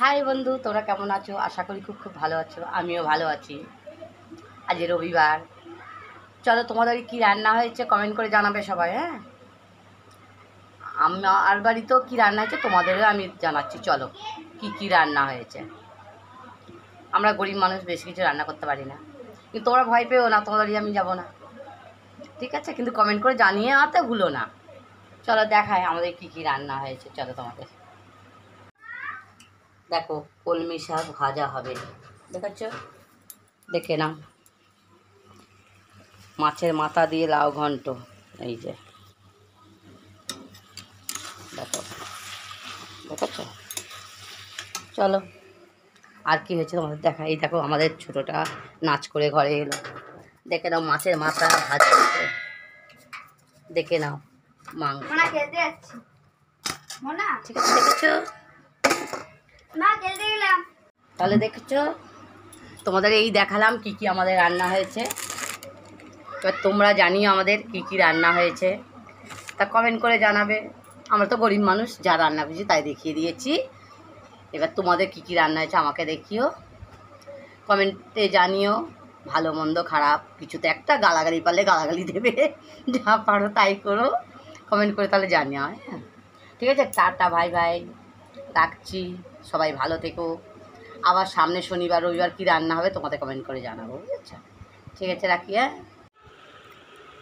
High বন্ধু, তোমরা কেমন আছো? আশা করি খুব খুব ভালো আছো। আমিও ভালো আছি। আজ রবিবার। চলো, তোমাদের কি রান্না হয়েছে কমেন্ট করে জানাবে সবাই। হ্যাঁ, আমার বাড়িতেও কী রান্না হয়েছে তোমাদেরও আমি জানাচ্ছি। চলো, কি কি রান্না হয়েছে। আমরা গরিব মানুষ, বেশি কিছু রান্না করতে পারি না, কিন্তু তোমরা ভয় পেও না, তোমাদের বাড়ি আমি যাবো না, ঠিক আছে? কিন্তু কমেন্ট করে জানিয়ে আনতে ভুলো না। চলো দেখায় আমাদের কি কি রান্না হয়েছে। চলো, তোমাদের দেখো, কলমি শাক ভাজা হবে, দেখাচ্ছ? দেখে নাও। মাছের মাথা দিয়ে লাউ ঘন্ট, এই যে দেখো, দেখাচ্ছ? চলো, আর কি হয়েছে তোমাদের দেখা। এই দেখো, আমাদের ছোটোটা নাচ করে ঘরে এলো। দেখে নাও, মাছের মাথা ভাজা হয়েছে। দেখে নাও, মাংস। ঠিক আছে, দেখেছো? তাহলে দেখেছো, তোমাদের এই দেখালাম কি কি আমাদের রান্না হয়েছে। এবার তোমরা জানিও আমাদের কি কি রান্না হয়েছে, তা কমেন্ট করে জানাবে। আমরা তো গরিব মানুষ, যা রান্না করেছি তাই দেখিয়ে দিয়েছি। এবার তোমাদের কি কি রান্না হয়েছে আমাকে দেখিও, কমেন্টে জানিও। ভালো মন্দ খারাপ কিছুতে একটা গালাগালি পারলে গালাগালি দেবে, যা পারো তাই করো, কমেন্ট করে তাহলে জানিও। হ্যাঁ, ঠিক আছে, টাটা, ভাই ভাই, রাখছি। সবাই ভালো থেকো। আবার সামনে শনিবার রবিবার কী রান্না হবে তোমাদের কমেন্ট করে জানাবো, বুঝেছো? ঠিক আছে, রাখি। হ্যাঁ,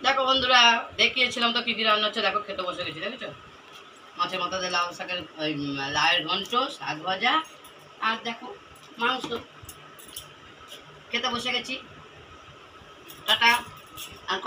দেখো বন্ধুরা, দেখিয়েছিলাম তো কী কী রান্না হচ্ছে। দেখো, খেতে বসে গেছি, দেখেছো? মাছের মাথা দিয়ে লাউ শাকের ওই লাউয়ের ঘন্ট, শাক ভাজা, আর দেখো মাংস। খেতে বসে গেছি। টাটা। আর